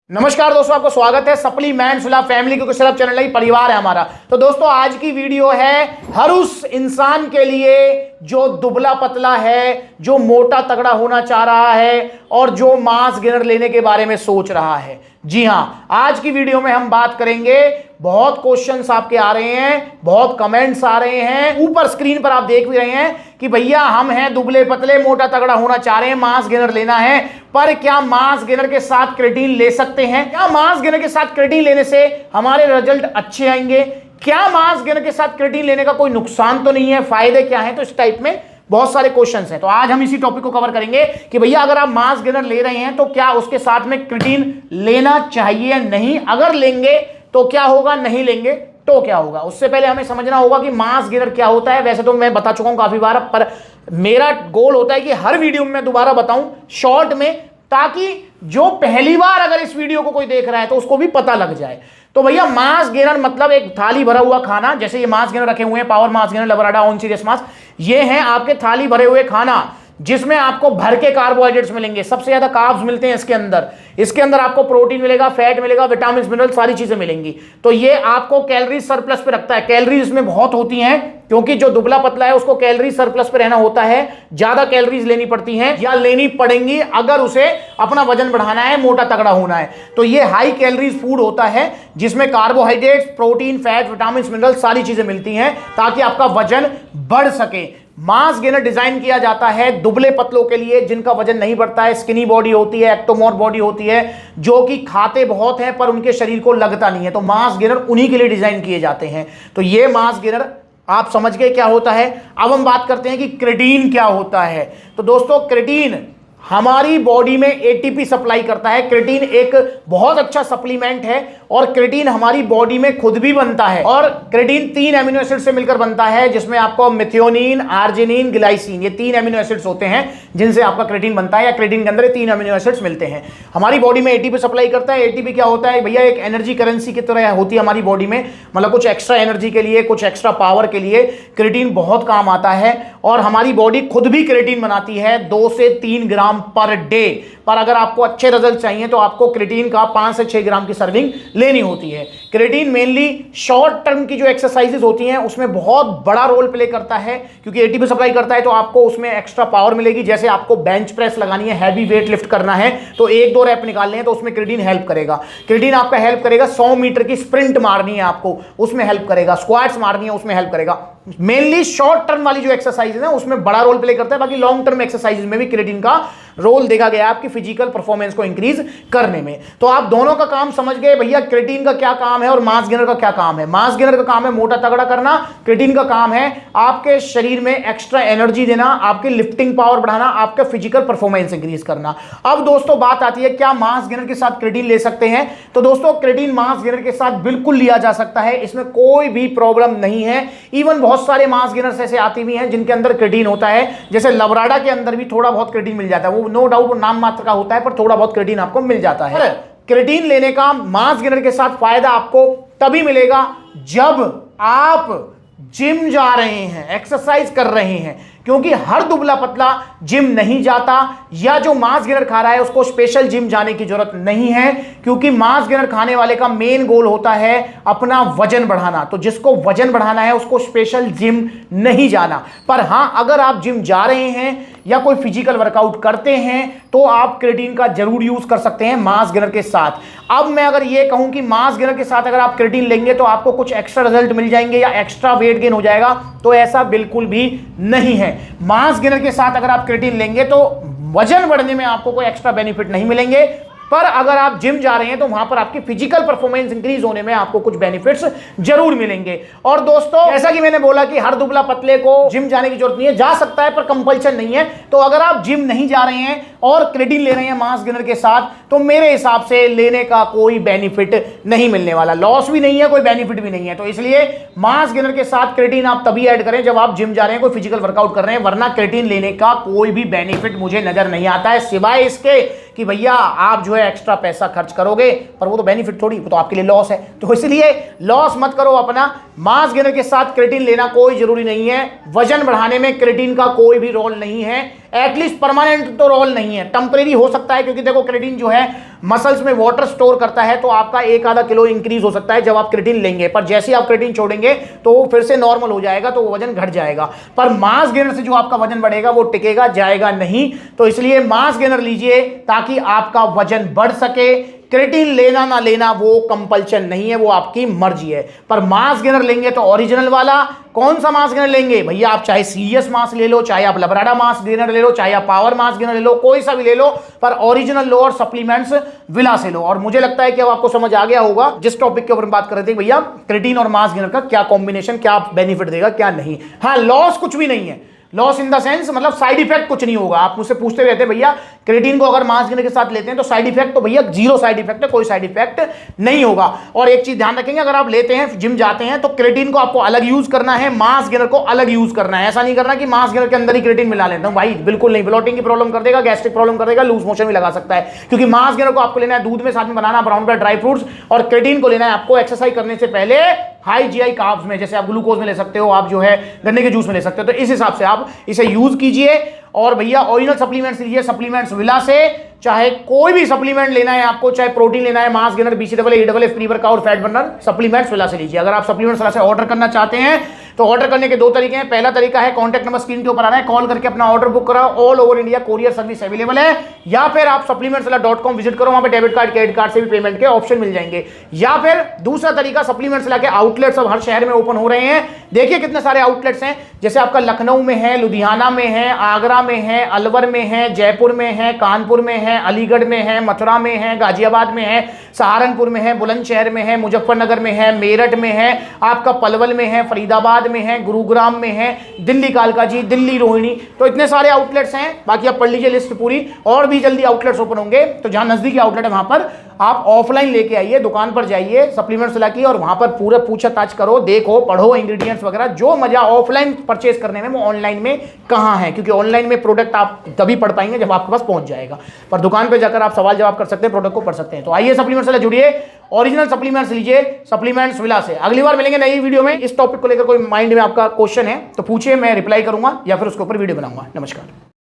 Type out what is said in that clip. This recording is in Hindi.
नमस्कार दोस्तों, आपको स्वागत है सप्लीमेंट्स लव फैमिली क्योंकि सिर्फ चैनल ही परिवार है हमारा। तो दोस्तों आज की वीडियो है हर उस इंसान के लिए जो दुबला पतला है, जो मोटा तगड़ा होना चाह रहा है और जो मास गेनर लेने के बारे में सोच रहा है। जी हां, आज की वीडियो में हम बात करेंगे। बहुत क्वेश्चंस आपके आ रहे हैं, बहुत कमेंट्स आ रहे हैं, ऊपर स्क्रीन पर आप देख भी रहे हैं कि भैया हम हैं दुबले पतले, मोटा तगड़ा होना चाह रहे हैं, मास गेनर लेना है, पर क्या मास गेनर के साथ क्रेटीन ले सकते हैं? क्या मास गेनर के साथ क्रेटीन लेने से हमारे रिजल्ट अच्छे आएंगे? क्या मास गेनर के साथ क्रेटीन लेने का कोई नुकसान तो नहीं है? फायदे क्या हैं? तो इस टाइप में बहुत सारे क्वेश्चंस हैं। तो आज हम इसी टॉपिक को कवर करेंगे कि भैया अगर आप मास गेनर ले रहे हैं तो क्या उसके साथ में क्रेटीन लेना चाहिए या नहीं? अगर लेंगे तो क्या होगा, नहीं लेंगे तो क्या होगा? उससे पहले हमें समझना होगा कि मास गेनर क्या होता है। वैसे तो मैं बता चुका हूं काफी बार, पर मेरा गोल होता है कि हर वीडियो में मैं दोबारा बताऊं शॉर्ट में, ताकि जो पहली बार अगर इस वीडियो को कोई देख रहा है तो उसको भी पता लग जाए। तो भैया मास गेनर मतलब एक थाली भरा हुआ खाना। जैसे ये मास गेनर रखे हुए हैं, पावर मास गेनर, लवराडा, ऑन सीरियस मास, ये हैं आपके थाली भरे हुए खाना जिसमें आपको भर के कार्बोहाइड्रेट्स मिलेंगे। सबसे ज्यादा कार्ब्स मिलते हैं इसके अंदर। इसके अंदर आपको प्रोटीन मिलेगा, फैट मिलेगा, विटामिन मिनरल, सारी चीजें मिलेंगी। तो ये आपको कैलोरी सरप्लस पे रखता है। कैलोरीज इसमें बहुत होती हैं क्योंकि जो दुबला पतला है उसको कैलोरी सरप्लस पे रहना होता है। ज्यादा कैलोरीज लेनी पड़ती हैं या लेनी पड़ेंगी अगर उसे अपना वजन बढ़ाना है, मोटा तगड़ा होना है। तो ये हाई कैलोरीज फूड होता है जिसमें carbohydrates, protein, fat, vitamin mineral सारी चीजें मिलती हैं ताकि आपका वजन बढ़ सके। मास गेनर डिजाइन किया जाता है दुबले पतलों के लिए जिनका वजन नहीं बढ़ता है, स्किनी बॉडी होती है, एक्टोमोर बॉडी होती है, जो कि खाते बहुत हैं पर उनके शरीर को लगता नहीं है। तो मास गेनर उन्हीं के लिए डिजाइन किए जाते हैं। तो ये मास गेनर आप समझ गए क्या होता है। अब हम बात करते हैं कि क्रेटीन क्या होता है। तो दोस्तों क्रेटीन हमारी बॉडी में एटीपी सप्लाई करता है। क्रेटीन एक बहुत अच्छा सप्लीमेंट है और क्रेटीन हमारी बॉडी में खुद भी बनता है। और क्रेटीन 3 एमिनो एसिड से मिलकर बनता है जिसमें आपको मेथियोनिन, आर्जिनिन, ग्लाइसिन, ये 3 एमिनो एसिड्स होते हैं जिनसे आपका क्रेटीन बनता है, या क्रेटीन के अंदर 3 एमिनो एसिड्स मिलते हैं। हमारी बॉडी में एटीपी सप्लाई करता है। एटीपी क्या होता है भैया? एक एनर्जी करेंसी की तरह होती है हमारी बॉडी में, मतलब कुछ एक्स्ट्रा एनर्जी के लिए, कुछ एक्स्ट्रा पावर के लिए क्रेटीन बहुत काम आता है। और हमारी बॉडी खुद भी क्रेटीन बनाती है 2 से 3 ग्राम पर डे। पर अगर आपको अच्छे रिजल्ट चाहिए तो आपको क्रेटीन का 5 से 6 ग्राम की सर्विंग लेनी होती है। क्रेटीन मेनली शॉर्ट टर्म की जो एक्सरसाइजेज होती हैं उसमें बहुत बड़ा रोल प्ले करता है क्योंकि एटीपी सप्लाई करता है। तो आपको उसमें एक्स्ट्रा पावर मिलेगी। जैसे आपको बेंच प्रेस लगानी है, हैवी वेट लिफ्ट करना है, तो 1-2 रैप निकालने हैं तो उसमें क्रेटीन हेल्प करेगा। क्रेटीन आपका हेल्प करेगा। 100 मीटर की स्प्रिंट मारनी है आपको, उसमें हेल्प करेगा। स्क्वाट्स मारनी है, उसमें हेल्प करेगा। मेनली शॉर्ट टर्म वाली जो एक्सरसाइज है उसमें बड़ा रोल प्ले करता है। बाकी लॉन्ग टर्म एक्सरसाइज में भी क्रेटीन का रोल देखा गया आपकी फिजिकल परफॉर्मेंस को इंक्रीज करने में। तो आप दोनों का काम समझ गए भैया, क्रेटीन का क्या काम है और मास गेनर का क्या काम है। मास गेनर का काम है मोटा तगड़ा करना, क्रेटीन का काम है आपके शरीर में एक्स्ट्रा एनर्जी देना, आपकी लिफ्टिंग पावर बढ़ाना, आपका फिजिकल परफॉर्मेंस इंक्रीज करना। अब दोस्तों बात आती है क्या मास गेनर के साथ क्रेटीन ले सकते हैं? तो दोस्तों क्रेटीन मास गेनर के साथ बिल्कुल लिया जा सकता है, इसमें कोई भी प्रॉब्लम नहीं है। इवन बहुत सारे मास गेनर्स ऐसे आती भी हैं जिनके अंदर क्रेटीन होता है, जैसे लवराडा के अंदर भी थोड़ा बहुत क्रेटीन मिल जाता है। वो नो डाउट नाम मात्र का होता है पर थोड़ा बहुत क्रेटीन आपको मिल जाता है। क्रेटीन लेने का मास गेनर के साथ फायदा आपको तभी मिलेगा जब आप जिम जा रहे हैं, एक्सरसाइज कर रहे हैं, क्योंकि हर दुबला पतला जिम नहीं जाता या जो मास गेनर खा रहा है उसको स्पेशल जिम जाने की जरूरत नहीं है, क्योंकि मास गेनर खाने वाले का मेन गोल होता है अपना वजन बढ़ाना। तो जिसको वजन बढ़ाना है उसको स्पेशल जिम नहीं जाना। पर हां, अगर आप जिम जा रहे हैं या कोई फिजिकल वर्कआउट करते हैं तो आप क्रेटीन का जरूर यूज कर सकते हैं मास गेनर के साथ। अब मैं अगर ये कहूं कि मास गेनर के साथ अगर आप क्रेटीन लेंगे तो आपको कुछ एक्स्ट्रा रिजल्ट मिल जाएंगे या एक्स्ट्रा वेट गेन हो जाएगा, तो ऐसा बिल्कुल भी नहीं है। मास गेनर के साथ अगर आप क्रेटीन लेंगे तो वजन बढ़ने में आपको कोई एक्स्ट्रा बेनिफिट नहीं मिलेंगे, पर अगर आप जिम जा रहे हैं तो वहां पर आपकी फिजिकल परफॉर्मेंस इंक्रीज होने में आपको कुछ बेनिफिट्स जरूर मिलेंगे। और दोस्तों जैसा कि मैंने बोला कि हर दुबला पतले को जिम जाने की जरूरत नहीं है, जा सकता है पर कंपल्सन नहीं है। तो अगर आप जिम नहीं जा रहे हैं और क्रेटीन ले रहे हैं मास गेनर के साथ, तो मेरे हिसाब से लेने का कोई बेनिफिट नहीं मिलने वाला। लॉस भी नहीं है, कोई बेनिफिट भी नहीं है। तो इसलिए मास गेनर के साथ क्रेटीन आप तभी ऐड करें जब आप जिम जा रहे हैं, कोई फिजिकल वर्कआउट कर रहे हैं, वरना क्रेटीन लेने का कोई भी बेनिफिट मुझे नजर नहीं आता है, सिवाय इसके कि भैया आप जो है एक्स्ट्रा पैसा खर्च करोगे, पर वो तो बेनिफिट थोड़ी, वो तो आपके लिए लॉस है। तो इसलिए लॉस मत करो अपना। मास गेनर के साथ क्रेटीन लेना कोई जरूरी नहीं है। वजन बढ़ाने में क्रेटीन का कोई भी रोल नहीं है। एटलीस्ट परमानेंट तो रोल नहीं है, टेम्परेरी हो सकता है, क्योंकि देखो क्रेटिन जो है मसल्स में वाटर स्टोर करता है, तो आपका 1-आधा किलो इंक्रीज हो सकता है जब आप क्रेटिन लेंगे, पर जैसे आप क्रेटिन छोड़ेंगे तो वो फिर से नॉर्मल हो जाएगा, तो वजन घट जाएगा। पर मास गेनर से जो आपका वजन बढ़ेगा वो टिकेगा जाएगा नहीं, तो इसलिए मास गेनर लीजिए ताकि आपका वजन बढ़ सके। क्रेटिन लेना ना लेना वो कंपल्शन नहीं है, वो आपकी मर्जी है। पर मास गेनर लेंगे तो ओरिजिनल वाला। कौन सा मास गेनर लेंगे भैया? आप चाहे सीएस मास ले लो, चाहे आप लबराडा मास गेनर ले लो, चाहे आप पावर मास गेनर ले लो, कोई सा भी ले लो, पर ओरिजिनल लो और सप्लीमेंट्स विला से लो। और मुझे लगता है कि अब आपको समझ आ गया होगा जिस टॉपिक के ऊपर बात कर रहे थे भैया, क्रेटिन और मास गेनर का क्या कॉम्बिनेशन, क्या बेनिफिट देगा क्या नहीं। हाँ, लॉस कुछ भी नहीं है, लॉस इन द सेंस मतलब साइड इफेक्ट कुछ नहीं होगा। आप मुझसे पूछते रहते हैं भैया क्रेटिन को अगर मास गेनर के साथ लेते हैं तो साइड इफेक्ट, तो भैया जीरो साइड इफेक्ट है, कोई साइड इफेक्ट नहीं होगा। और एक चीज ध्यान रखेंगे, अगर आप लेते हैं जिम जाते हैं तो क्रेटिन को आपको अलग यूज करना है, मास गेनर को अलग यूज करना है। ऐसा नहीं करना कि मास गेनर के अंदर ही क्रेटिन मिला लेता हूं, भाई बिल्कुल नहीं। ब्लोटिंग की प्रॉब्लम कर देगा, गैस्ट्रिक प्रॉब्लम कर देगा, लूज मोशन भी लगा सकता है। क्योंकि मास गेनर को आपको लेना है दूध में, साथ में बनाना, ब्राउन ब्रेड, ड्राई फ्रूट्स, और क्रेटिन को लेना है आपको एक्सरसाइज करने से पहले हाई जीआई कार्ब्स में, जैसे आप ग्लूकोज में ले सकते हो, आप जो है गन्ने के जूस में ले सकते हो। तो इस हिसाब से आप इसे यूज कीजिए। और भैया ओरिजिनल सप्लीमेंट्स लीजिए, सप्लीमेंट्स विला से। चाहे कोई भी सप्लीमेंट लेना है आपको, चाहे प्रोटीन लेना है, mass gainer, BCAA, EAA, pre workout और फैट बर्नर, सप्लीमेंट्स विला से लीजिए। अगर आप सप्लीमेंट्स विला से ऑर्डर करना चाहते हैं तो ऑर्डर करने के 2 तरीके हैं। पहला तरीका है कॉन्टैक्ट नंबर स्क्रीन के ऊपर आ रहा है, कॉल करके अपना ऑर्डर बुक कराओ, all over India courier service available है। या फिर आप supplementswala.com विजिट करो, वहां पे डेबिट कार्ड, क्रेडिट कार्ड से भी पेमेंट के ऑप्शन मिल जाएंगे। या फिर दूसरा तरीका, सप्लीमेंट्स विला के आउटलेट्स अब हर शहर में ओपन हो रहे हैं। देखिए कितने सारे आउटलेट्स हैं, जैसे आपका लखनऊ में है, लुधियाना में है, आगरा में है, अलवर में है, जयपुर में है, कानपुर में है, अलीगढ़ में है, मथुरा में है, गाजियाबाद में है, सहारनपुर में है, बुलंदशहर में है, मुजफ्फरनगर में है, मेरठ में है, आपका पलवल में है, फरीदाबाद में है, गुरुग्राम में है, दिल्ली कालकाजी, दिल्ली रोहिणी। तो इतने सारे आउटलेट्स हैं, बाकी आप पढ़ लीजिए लिस्ट पूरी। और भी जल्दी आउटलेट्स ओपन होंगे, तो जहां नजदीकी आउटलेट है वहां पर आप ऑफलाइन लेके आइए, दुकान पर जाइए सप्लीमेंट्स विला की, और वहां पर पूरा पूछताछ करो, देखो, पढ़ो इंग्रेडिएंट्स वगैरह। जो मजा ऑफलाइन परचेज करने में वो ऑनलाइन में कहां है, क्योंकि ऑनलाइन में प्रोडक्ट आप तभी पढ़ पाएंगे जब आपके पास पहुंच जाएगा, पर दुकान पर जाकर आप सवाल जवाब कर सकते हैं, प्रोडक्ट को पढ़ सकते हैं। तो आइए सप्लीमेंट्स विला जुड़िए, ओरिजिनल सप्लीमेंट्स लीजिए सप्लीमेंट्स विला से। अगली बार मिलेंगे नई वीडियो में। इस टॉपिक को लेकर कोई माइंड में आपका क्वेश्चन है तो पूछिए, मैं रिप्लाई करूंगा या फिर उसके ऊपर वीडियो बनाऊंगा। नमस्कार।